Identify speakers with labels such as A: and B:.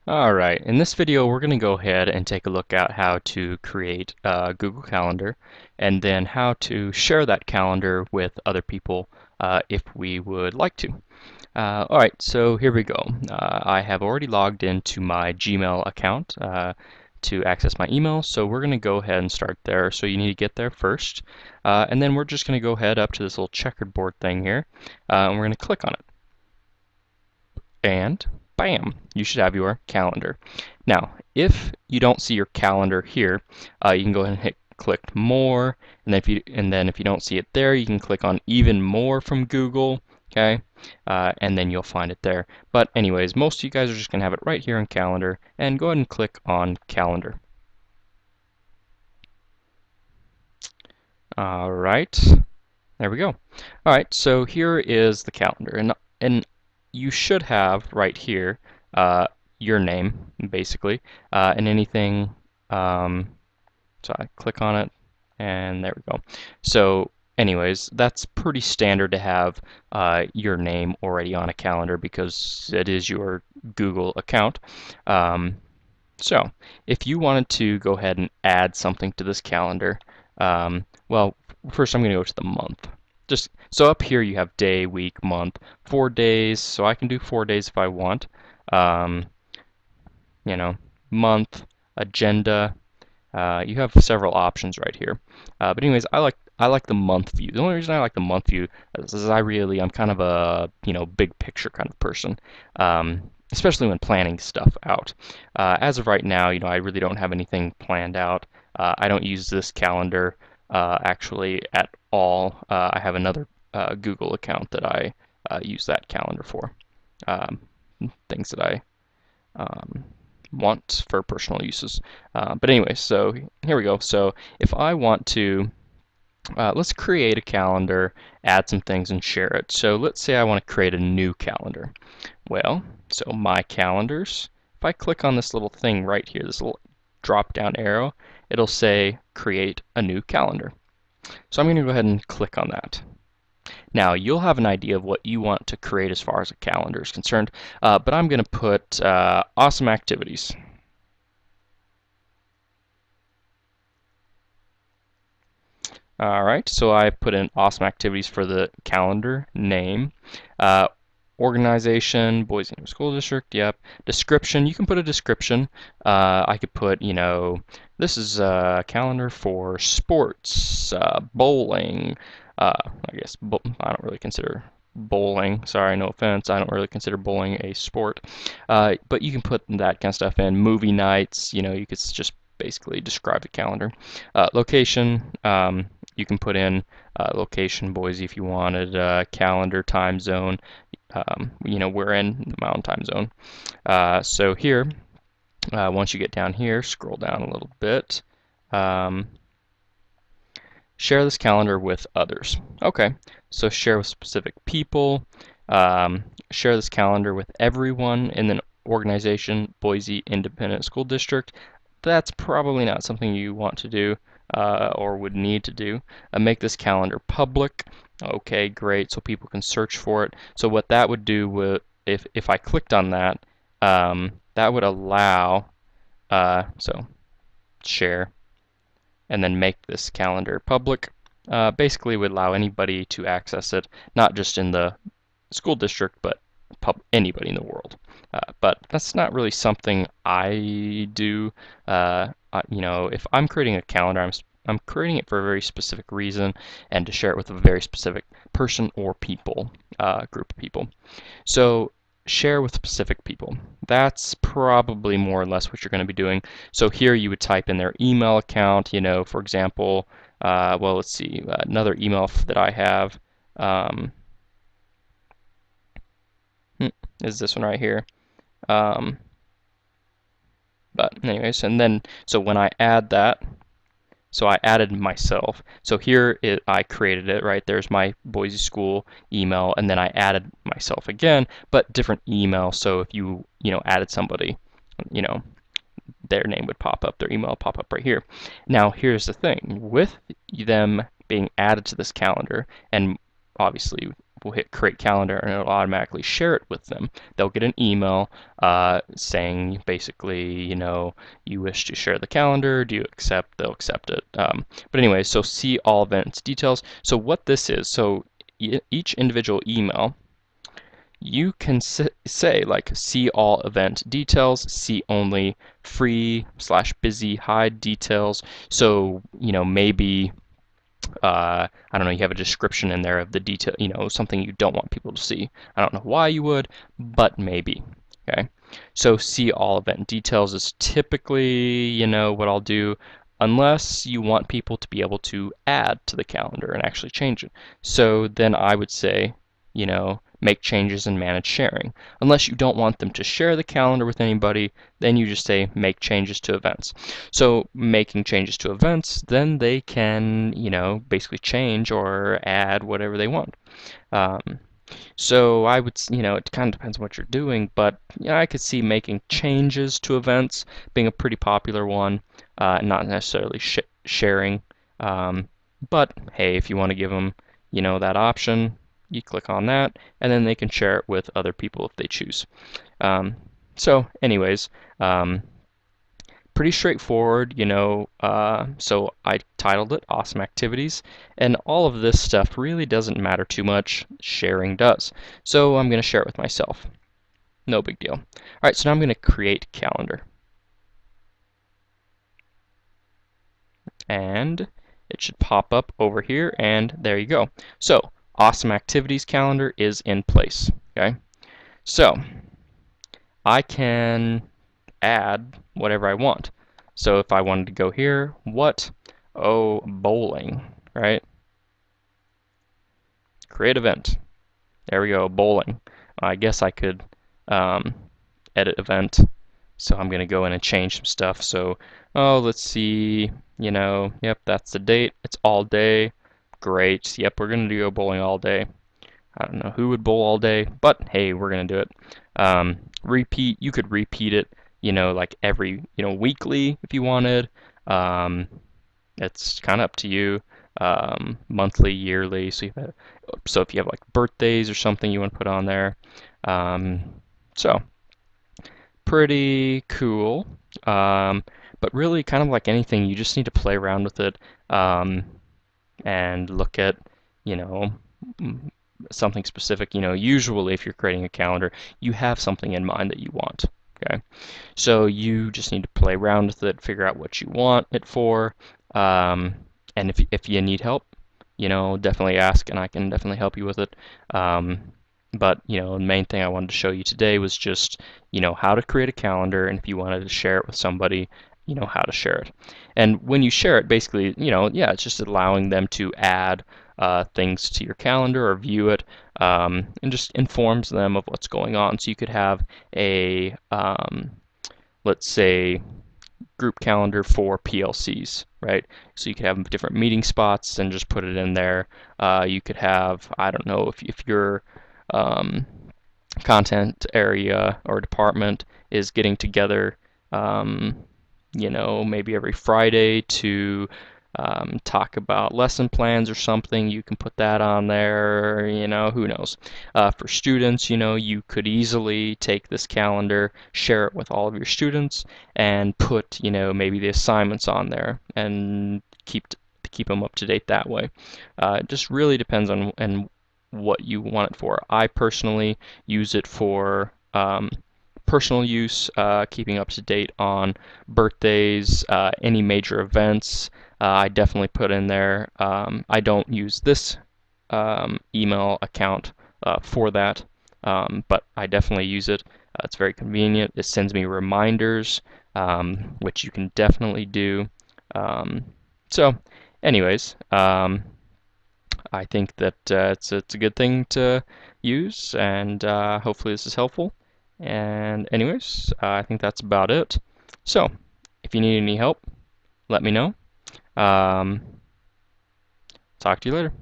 A: Alright, in this video we're going to go ahead and take a look at how to create a Google Calendar and then how to share that calendar with other people if we would like to. Alright, so here we go. I have already logged into my Gmail account to access my email, so we're going to go ahead and start there. So you need to get there first, and then we're just going to go ahead up to this little checkerboard thing here, and we're going to click on it. And bam, you should have your calendar. Now, if you don't see your calendar here, you can go ahead and hit click more, and then if you don't see it there, you can click on even more from Google, okay, and then you'll find it there. But anyways, most of you guys are just gonna have it right here in calendar, and go ahead and click on calendar. All right, there we go. All right, so here is the calendar, and you should have right here your name, basically, and anything. So I click on it, and there we go. So anyways, that's pretty standard to have your name already on a calendar because it is your Google account. Um, so if you wanted to go ahead and add something to this calendar, well, first I'm going to go to the month. Just so up here you have day, week, month, 4 days. So I can do 4 days if I want. Um, you know, month, agenda. You have several options right here. But anyways, I like the month view. The only reason I like the month view is I'm kind of a big picture kind of person, especially when planning stuff out. As of right now, I really don't have anything planned out. I don't use this calendar actually at all. I have another Google account that I use that calendar for. Um, Things that I um, want for personal uses. But anyway, so here we go. So if I want to, let's create a calendar, add some things, and share it. So let's say I want to create a new calendar. Well, so my calendars, if I click on this little thing right here, this little drop down arrow, it'll say create a new calendar. So I'm going to go ahead and click on that. Now, you'll have an idea of what you want to create as far as a calendar is concerned, but I'm going to put awesome activities. All right, so I put in awesome activities for the calendar name. Organization, Boise School District, yep. Description, you can put a description. I could put, this is a calendar for sports, bowling. I guess I don't really consider bowling, sorry, no offense, I don't really consider bowling a sport. But you can put that kind of stuff in. Movie nights, you could just basically describe the calendar. Location, you can put in location Boise if you wanted, calendar, time zone. We're in the Mountain Time Zone. So here, once you get down here, scroll down a little bit. Share this calendar with others. Okay, so share with specific people. Share this calendar with everyone in the organization, Boise Independent School District. That's probably not something you want to do or would need to do. Make this calendar public. Okay, great, so people can search for it. So what that would do would, if I clicked on that, that would allow, so share, and then make this calendar public. Basically would allow anybody to access it, not just in the school district, but anybody in the world. But that's not really something I do. If I'm creating a calendar, I'm creating it for a very specific reason and to share it with a very specific person or people, group of people. So share with specific people. That's probably more or less what you're going to be doing. So here you would type in their email account, for example, well, let's see, another email that I have is this one right here. But anyways, and then, so when I add that, so I added myself. So here I created it, right? There's my Boise School email, and then I added myself again, but different email. So if you added somebody, their name would pop up, their email would pop up right here. Now here's the thing, with them being added to this calendar, and obviously will hit create calendar and it'll automatically share it with them. They'll get an email saying basically, you wish to share the calendar, do you accept? They'll accept it. But anyway, so see all events details. So what this is, so each individual email, you can say like see all event details, see only free/busy, hide details. So maybe I don't know, you have a description in there of the detail, something you don't want people to see. I don't know why you would, but maybe. Okay, so see all event details is typically, what I'll do, unless you want people to be able to add to the calendar and actually change it. So then I would say, make changes and manage sharing. Unless you don't want them to share the calendar with anybody, then you just say make changes to events. So making changes to events, then they can, basically change or add whatever they want. So I would, it kind of depends on what you're doing, but I could see making changes to events being a pretty popular one, not necessarily sharing. But hey, if you want to give them, that option, you click on that, and then they can share it with other people if they choose. So anyways, pretty straightforward, so I titled it Awesome Activities, and all of this stuff really doesn't matter too much. Sharing does. So I'm going to share it with myself. No big deal. All right, so now I'm going to create calendar. And it should pop up over here, and there you go. So Awesome Activities calendar is in place. Okay, so I can add whatever I want. So if I wanted to go here, bowling, right? Create event. There we go, bowling. I guess I could edit event. So I'm going to go in and change some stuff. So, let's see, yep, that's the date. It's all day. Great. Yep, we're going to go bowling all day. I don't know who would bowl all day, but hey, we're going to do it. Repeat, you could repeat it, like every, weekly if you wanted. It's kind of up to you. Monthly, yearly. So if you have like birthdays or something you want to put on there. So pretty cool. But really, kind of like anything, you just need to play around with it and look at, something specific. Usually if you're creating a calendar, you have something in mind that you want. Okay, so you just need to play around with it, figure out what you want it for, and if you need help, definitely ask, and I can definitely help you with it. But the main thing I wanted to show you today was just how to create a calendar, and if you wanted to share it with somebody, how to share it. And when you share it, basically, it's just allowing them to add things to your calendar or view it, and just informs them of what's going on. So you could have a, let's say, group calendar for PLCs, right? So you could have different meeting spots and just put it in there. You could have, I don't know, if your content area or department is getting together, maybe every Friday to talk about lesson plans or something, you can put that on there, who knows. For students, you could easily take this calendar, share it with all of your students, and put, maybe the assignments on there and keep them up to date that way. It just really depends on and what you want it for. I personally use it for personal use, keeping up to date on birthdays, any major events. I definitely put in there. I don't use this email account for that, but I definitely use it. It's very convenient. It sends me reminders, which you can definitely do. So, anyways, I think that it's a good thing to use, and hopefully this is helpful. And anyways, I think that's about it. So, if you need any help, let me know. Talk to you later.